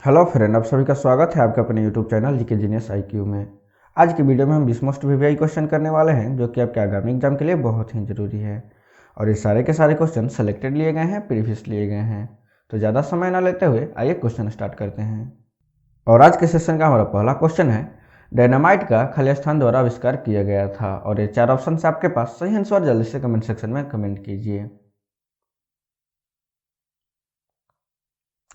Hello friend, आप सभी का स्वागत है आपके अपने YouTube channel GK genius IQ में। आज की वीडियो में हम 20 मोस्ट वीवीआई क्वेश्चन करने वाले हैं जो कि आपके आगामी एग्जाम के लिए बहुत ही ज़रूरी है। और ये सारे के सारे क्वेश्चन सेलेक्टेड लिए गए हैं, प्रीवियस लिए गए हैं। तो ज़्यादा समय ना लेते हुए आइए क्वेश्चन स्टार्ट करते हैं। और आज के सेशन का हमारा पहला क्वेश्चन है, डायनामाइट का खाली स्थान द्वारा आविष्कार किया गया था। और ये 4 ऑप्शन है आपके पास, सही आंसर जल्दी से कमेंट सेक्शन में कमेंट कीजिए।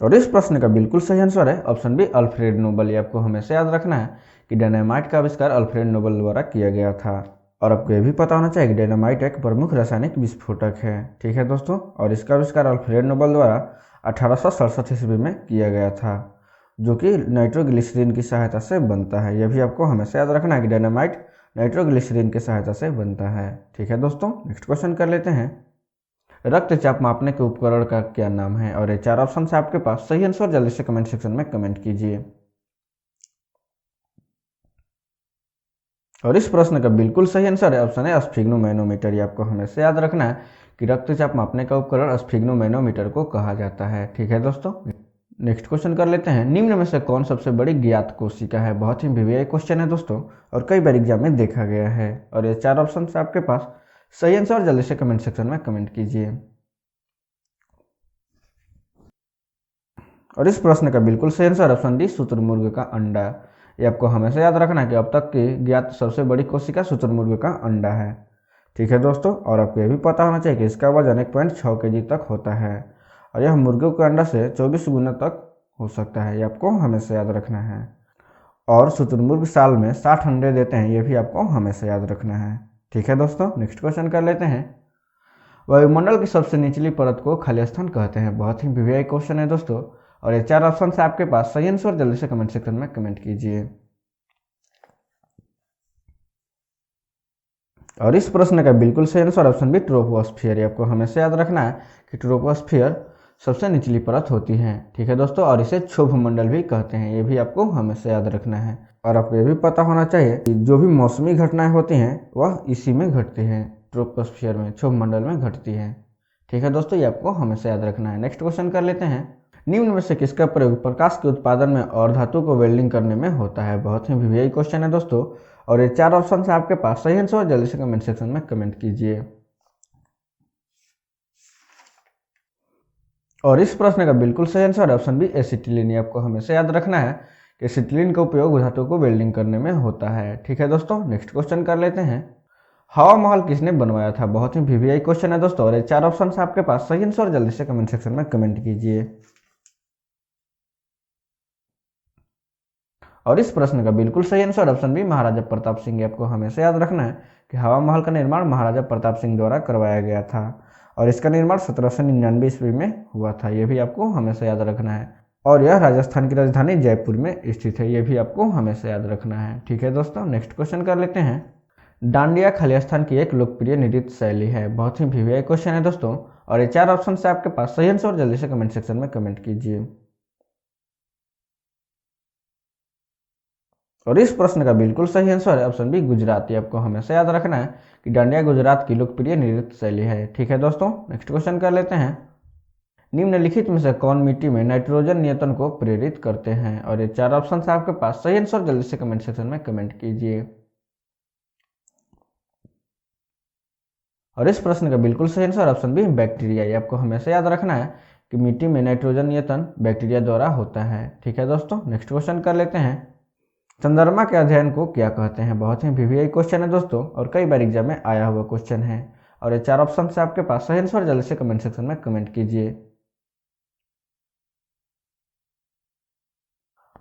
और इस प्रश्न का बिल्कुल सही आंसर है ऑप्शन बी, अल्फ्रेड नोबल। ये आपको हमेशा याद रखना है कि डायनामाइट का आविष्कार अल्फ्रेड नोबल द्वारा किया गया था। और आपको यह भी पता होना चाहिए कि डायनामाइट एक प्रमुख रासायनिक विस्फोटक है। ठीक है दोस्तों, और इसका आविष्कार अल्फ्रेड नोबल द्वारा 1867 ईस्वी में किया गया था, जो कि नाइट्रोग्लिसरीन की सहायता से बनता है। यह भी आपको हमेशा याद रखना है कि डायनामाइट नाइट्रोग्लिसरीन की सहायता से बनता है। ठीक है दोस्तों, नेक्स्ट क्वेश्चन कर लेते हैं। रक्तचाप मापने के उपकरण का क्या नाम है? और ये 4 ऑप्शन है आपके पास, सही आंसर जल्दी से कमेंट सेक्शन में कमेंट कीजिए। और इस प्रश्न का बिल्कुल सही आंसर है ऑप्शन है स्फिग्नोमैनोमीटर। ये आपको हमेशा याद रखना है कि रक्तचाप मापने का उपकरण स्फिग्नोमैनोमीटर को कहा जाता है। ठीक है दोस्तों, नेक्स्ट क्वेश्चन कर लेते हैं। निम्न में से कौन सबसे बड़ी ज्ञात कोशिका है? बहुत ही वीवीआई क्वेश्चन है दोस्तों, और कई बार एग्जाम में देखा गया है। और ये 4 ऑप्शन है आपके पास, सही आंसर जल्दी से कमेंट सेक्शन में कमेंट कीजिए। और इस प्रश्न का बिल्कुल सही आंसर ऑप्शन डी, शुतुरमुर्ग का अंडा। ये आपको हमेशा याद रखना है कि अब तक की ज्ञात सबसे बड़ी कोशिका शुतुरमुर्ग का अंडा है। ठीक है दोस्तों, और आपको यह भी पता होना चाहिए कि इसका वजन 1.6 kg तक होता है, और यह मुर्गों के अंडा से 24 गुना तक हो सकता है। ये आपको हमेशा याद रखना है। और शुतुरमुर्ग साल में 60 अंडे देते हैं, ये भी आपको हमेशा याद रखना है। ठीक है दोस्तों, नेक्स्ट क्वेश्चन कर लेते हैं। वायुमंडल की सबसे निचली परत को खाली स्थान कहते हैं। बहुत ही वीवीआई क्वेश्चन है दोस्तों, और ये 4 ऑप्शन है आपके पास, सही आंसर जल्दी से कमेंट सेक्शन में कमेंट कीजिए। और इस प्रश्न का बिल्कुल सही आंसर ऑप्शन बी, ट्रोपोस्फियर। आपको हमेशा याद रखना है कि ट्रोपोस्फियर सबसे निचली परत होती है। ठीक है दोस्तों, और इसे क्षोभ मंडल भी कहते हैं। ये भी आपको हमेशा याद रखना है। और आपको ये भी पता होना चाहिए कि जो भी मौसमी घटनाएं होती हैं वह इसी में घटती हैं, ट्रोपोस्फियर में, क्षोभ मंडल में घटती है। ठीक है दोस्तों, ये आपको हमेशा याद रखना है। नेक्स्ट क्वेश्चन कर लेते हैं। निम्न में से किसका प्रयोग प्रकाश के उत्पादन में और धातु को वेल्डिंग करने में होता है? बहुत ही वीवीआई क्वेश्चन है दोस्तों, और ये 4 ऑप्शन है आपके पास, सही आंसर जल्दी से कमेंट सेक्शन में कमेंट कीजिए। और इस प्रश्न का बिल्कुल सही आंसर ऑप्शन बी, एसिटिलीन। आपको हमेशा याद रखना है कि एसिटिलीन का उपयोग धातु को वेल्डिंग करने में होता है। ठीक है दोस्तों, नेक्स्ट क्वेश्चन कर लेते हैं। हवा महल किसने बनवाया था? बहुत ही वीवीआई क्वेश्चन है दोस्तों, और ये 4 ऑप्शन है आपके पास, सही आंसर जल्दी से कमेंट सेक्शन में कमेंट कीजिए। और इस प्रश्न का बिल्कुल सही आंसर ऑप्शन बी, महाराजा प्रताप सिंह। आपको हमेशा याद रखना है कि हवा महल का निर्माण महाराजा प्रताप सिंह द्वारा करवाया गया था, और इसका निर्माण 1799 ईस्वी में हुआ था। यह भी आपको हमेशा याद रखना है। और यह राजस्थान की राजधानी जयपुर में स्थित है। यह भी आपको हमेशा याद रखना है। ठीक है दोस्तों, नेक्स्ट क्वेश्चन कर लेते हैं। डांडिया खालिस्तान की एक लोकप्रिय नृत्य शैली है। बहुत ही वीवीआई क्वेश्चन है दोस्तों, और ये 4 ऑप्शन है आपके पास, सही आंसर जल्दी से कमेंट सेक्शन में कमेंट कीजिए। और इस प्रश्न का बिल्कुल सही आंसर है ऑप्शन बी, गुजराती। आपको हमेशा याद रखना है कि डांडिया गुजरात की लोकप्रिय नृत्य शैली है। ठीक है दोस्तों, नेक्स्ट क्वेश्चन कर लेते हैं। निम्नलिखित में से कौन मिट्टी में नाइट्रोजन नियतन को प्रेरित करते हैं? और ये 4 ऑप्शन है आपके पास, सही आंसर जल्दी से कमेंट सेक्शन में कमेंट कीजिए। और इस प्रश्न का बिल्कुल सही आंसर ऑप्शन बी, बैक्टीरिया। ये आपको हमेशा याद रखना है कि मिट्टी में नाइट्रोजन नियतन बैक्टीरिया द्वारा होता है। ठीक है दोस्तों, नेक्स्ट क्वेश्चन कर लेते हैं। चंद्रमा के अध्ययन को क्या कहते हैं? बहुत ही वीवीआई क्वेश्चन है दोस्तों, और कई बार एग्जाम में आया हुआ क्वेश्चन है। और ये 4 ऑप्शन है आपके पास, सही आंसर जल्दी से कमेंट सेक्शन में कमेंट कीजिए।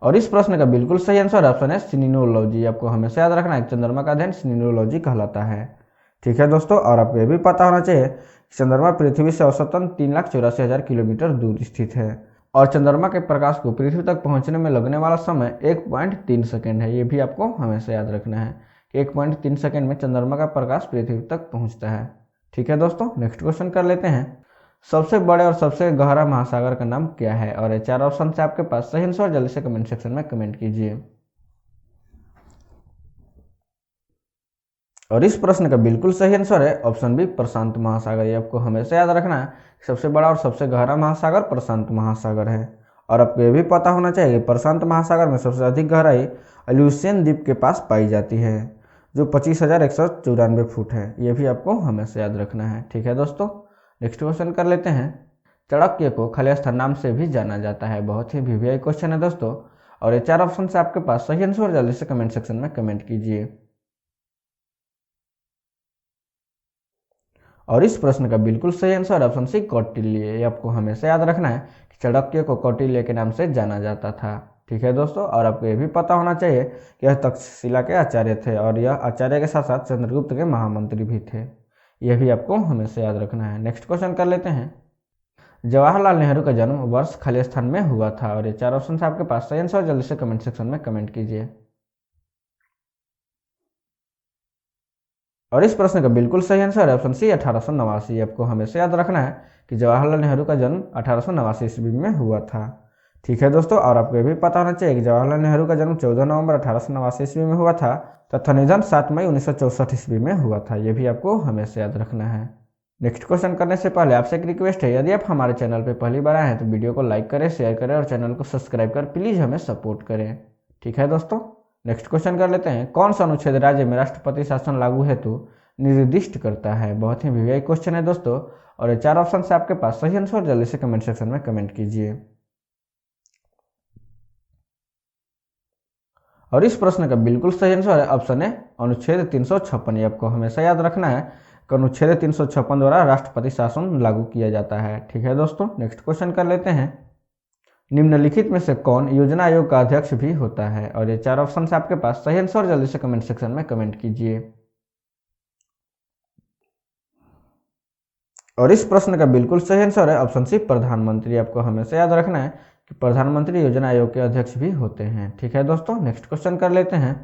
और इस प्रश्न का बिल्कुल सही आंसर ऑप्शन है सिनिनोलॉजी। आपको हमेशा याद रखना है चंद्रमा का अध्ययन सिनिनोलॉजी कहलाता है। ठीक है दोस्तों, और आपको यह भी पता होना चाहिए कि चंद्रमा पृथ्वी से औसतन 3,84,000 किलोमीटर दूर स्थित है, और चंद्रमा के प्रकाश को पृथ्वी तक पहुंचने में लगने वाला समय 1.3 सेकेंड है। ये भी आपको हमेशा याद रखना है कि 1.3 सेकेंड में चंद्रमा का प्रकाश पृथ्वी तक पहुंचता है। ठीक है दोस्तों, नेक्स्ट क्वेश्चन कर लेते हैं। सबसे बड़े और सबसे गहरा महासागर का नाम क्या है? और ये 4 ऑप्शन है आपके पास, सही आंसर जल्दी से कमेंट सेक्शन में कमेंट कीजिए। और इस प्रश्न का बिल्कुल सही आंसर है ऑप्शन बी, प्रशांत महासागर। ये आपको हमेशा याद रखना है, सबसे बड़ा और सबसे गहरा महासागर प्रशांत महासागर है। और आपको ये भी पता होना चाहिए कि प्रशांत महासागर में सबसे अधिक गहराई अल्यूसियन द्वीप के पास पाई जाती है, जो 25,194 फुट है। ये भी आपको हमेशा याद रखना है। ठीक है दोस्तों, नेक्स्ट क्वेश्चन कर लेते हैं। चाणक्य को खाली स्थान नाम से भी जाना जाता है। बहुत ही वीवीआई क्वेश्चन है दोस्तों, और ये 4 ऑप्शन से आपके पास सही आंसर जल्दी से कमेंट सेक्शन में कमेंट कीजिए। और इस प्रश्न का बिल्कुल सही आंसर ऑप्शन सी कौटिल्य। ये आपको हमेशा याद रखना है कि चाणक्य को कौटिल्य के नाम से जाना जाता था। ठीक है दोस्तों, और आपको ये भी पता होना चाहिए कि यह तक्षशिला के आचार्य थे, और यह आचार्य के साथ साथ चंद्रगुप्त के महामंत्री भी थे। यह भी आपको हमेशा याद रखना है। नेक्स्ट क्वेश्चन कर लेते हैं। जवाहरलाल नेहरू का जन्म वर्ष खाली स्थान में हुआ था, और ये 4 ऑप्शन से आपके पास सही आंसर जल्दी से कमेंट सेक्शन में कमेंट कीजिए। और इस प्रश्न का बिल्कुल सही आंसर है ऑप्शन सी 1889। आपको हमेशा याद रखना है कि जवाहरलाल नेहरू का जन्म 1889 ईस्वी में हुआ था। ठीक है दोस्तों, और आपको ये भी पता होना चाहिए कि जवाहरलाल नेहरू का जन्म 14 नवंबर 1889 ईस्वी में हुआ था तथा निधन 7 मई 1964 ईस्वी में हुआ था। ये भी आपको हमेशा याद रखना है। नेक्स्ट क्वेश्चन करने से पहले आपसे एक रिक्वेस्ट है, यदि आप हमारे चैनल पर पहली बार आए हैं तो वीडियो को लाइक करें, शेयर करें और चैनल को सब्सक्राइब कर प्लीज़ हमें सपोर्ट करें। ठीक है दोस्तों, नेक्स्ट क्वेश्चन कर लेते हैं। कौन सा अनुच्छेद राज्य में राष्ट्रपति शासन लागू हेतु निर्दिष्ट करता है? बहुत ही वीवीआई क्वेश्चन है दोस्तों, और ये 4 ऑप्शन से आपके पास सही आंसर जल्दी से कमेंट सेक्शन में कमेंट कीजिए। और इस प्रश्न का बिल्कुल सही आंसर है ऑप्शन है अनुच्छेद 356। ये आपको हमेशा याद रखना है कि अनुच्छेद 356 द्वारा राष्ट्रपति शासन लागू किया जाता है। ठीक है दोस्तों, नेक्स्ट क्वेश्चन कर लेते हैं। निम्नलिखित में से कौन योजना आयोग का अध्यक्ष भी होता है? और ये 4 ऑप्शन से आपके पास सही आंसर जल्दी से कमेंट सेक्शन में कमेंट कीजिए। और इस प्रश्न का बिल्कुल सही आंसर है ऑप्शन सी प्रधानमंत्री। आपको हमेशा याद रखना है कि प्रधानमंत्री योजना आयोग के अध्यक्ष भी होते हैं। ठीक है दोस्तों, नेक्स्ट क्वेश्चन कर लेते हैं।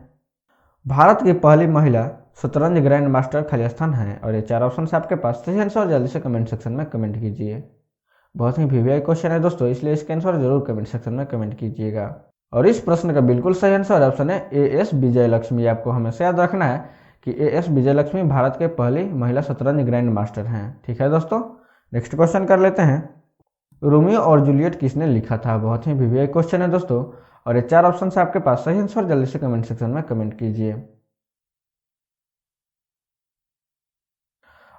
भारत की पहली महिला शतरंज ग्रैंड मास्टर खाली स्थान है? और ये 4 ऑप्शन से आपके पास सही आंसर जल्दी से कमेंट सेक्शन में कमेंट कीजिए। बहुत ही वीवीआई क्वेश्चन है दोस्तों, इसलिए इसका आंसर जरूर कमेंट सेक्शन में कमेंट कीजिएगा। और इस प्रश्न का बिल्कुल सही आंसर ऑप्शन है AS विजयलक्ष्मी। आपको हमेशा याद रखना है कि AS विजयलक्ष्मी भारत के पहली महिला शतरंज ग्रैंड मास्टर हैं। ठीक है दोस्तों, नेक्स्ट क्वेश्चन कर लेते हैं। रोमियो और जूलियट किसने लिखा था? बहुत ही वीवीआई क्वेश्चन है दोस्तों, और ये 4 ऑप्शन से आपके पास सही आंसर जल्दी से कमेंट सेक्शन में कमेंट कीजिए।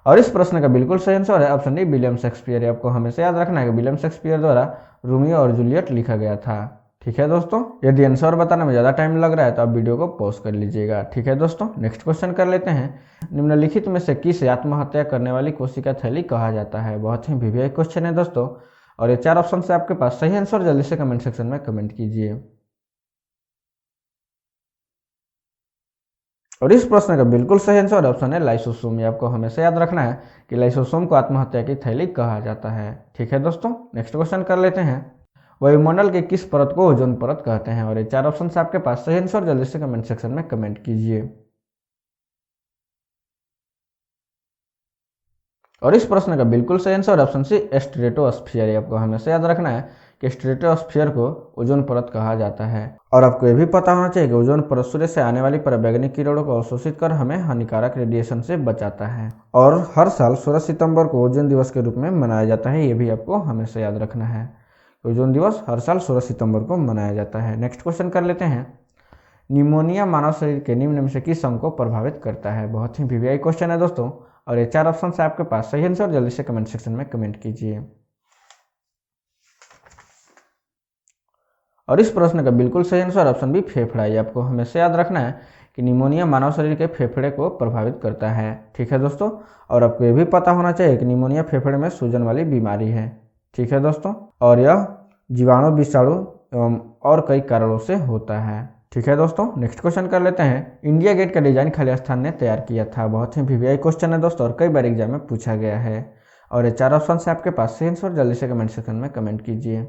और इस प्रश्न का बिल्कुल सही आंसर है ऑप्शन डी विलियम शेक्सपियर। आपको हमेशा याद रखना है कि विलियम शेक्सपियर द्वारा रोमियो और जूलियट लिखा गया था। ठीक है दोस्तों, यदि आंसर बताने में ज़्यादा टाइम लग रहा है तो आप वीडियो को पॉज कर लीजिएगा। ठीक है दोस्तों, नेक्स्ट क्वेश्चन कर लेते हैं। निम्नलिखित में से किस आत्महत्या करने वाली कोशिका थैली कहा जाता है? बहुत ही वीवीआई क्वेश्चन है दोस्तों, और ये 4 ऑप्शन से आपके पास सही आंसर जल्दी से कमेंट सेक्शन में कमेंट कीजिए। और इस प्रश्न का बिल्कुल सही आंसर ऑप्शन है लाइसोसोम। ये आपको हमेशा याद रखना है कि लाइसोसोम को आत्महत्या की थैली कहा जाता है। ठीक है दोस्तों, नेक्स्ट क्वेश्चन कर लेते हैं। वायुमंडल के किस परत को ओजोन परत कहते हैं? और ये 4 ऑप्शन से आपके पास सही आंसर जल्दी से कमेंट सेक्शन में कमेंट कीजिए। और इस प्रश्न का बिल्कुल सही आंसर ऑप्शन सी स्ट्रेटोस्फीयर। आपको हमेशा याद रखना है कि स्ट्रेटोस्फीयर को ओजोन परत कहा जाता है। और आपको ये भी पता होना चाहिए कि ओजोन परत सूर्य से आने वाली पराबैंगनी किरणों को अवशोषित कर हमें हानिकारक रेडिएशन से बचाता है। और हर साल 16 सितंबर को ओजोन दिवस के रूप में मनाया जाता है। ये भी आपको हमेशा याद रखना है, ओजोन दिवस हर साल 16 सितंबर को मनाया जाता है। नेक्स्ट क्वेश्चन कर लेते हैं। निमोनिया मानव शरीर के निम्न में से किस अंग को प्रभावित करता है? बहुत ही वीवीआई क्वेश्चन है दोस्तों, और ये 4 ऑप्शन से आपके पास सही आंसर जल्दी से कमेंट सेक्शन में कमेंट कीजिए। और इस प्रश्न का बिल्कुल सही आंसर ऑप्शन बी फेफड़ा। ये आपको हमेशा याद रखना है कि निमोनिया मानव शरीर के फेफड़े को प्रभावित करता है। ठीक है दोस्तों, और आपको ये भी पता होना चाहिए कि निमोनिया फेफड़े में सूजन वाली बीमारी है। ठीक है दोस्तों, और यह जीवाणु, विषाणु एवं और कई कारणों से होता है। ठीक है दोस्तों, नेक्स्ट क्वेश्चन कर लेते हैं। इंडिया गेट का डिजाइन खाली स्थान ने तैयार किया था? बहुत ही वीवीआई क्वेश्चन है दोस्तों, और कई बार एग्जाम में पूछा गया है। और ये 4 ऑप्शन से आपके पास सही आंसर जल्दी से कमेंट सेक्शन में कमेंट कीजिए।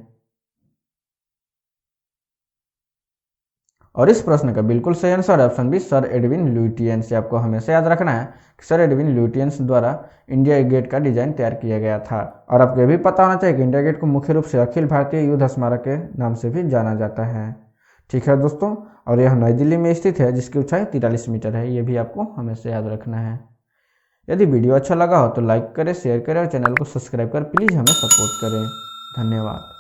और इस प्रश्न का बिल्कुल सही answer option B sir Edwin Lutyens. आपको हमेशा याद रखना है कि सर एडविन लुटियंस द्वारा इंडिया गेट का डिजाइन तैयार किया गया था। और आपको ये भी पता होना चाहिए कि इंडिया गेट को मुख्य रूप से अखिल भारतीय युद्ध स्मारक के नाम से भी जाना जाता है। ठीक है दोस्तों, और यह नई दिल्ली में स्थित है, जिसकी ऊंचाई 43 मीटर है। ये भी आपको हमेशा याद रखना है। यदि वीडियो अच्छा लगा हो तो लाइक करें, शेयर करें और चैनल को सब्सक्राइब कर प्लीज़ हमें सपोर्ट करें। धन्यवाद।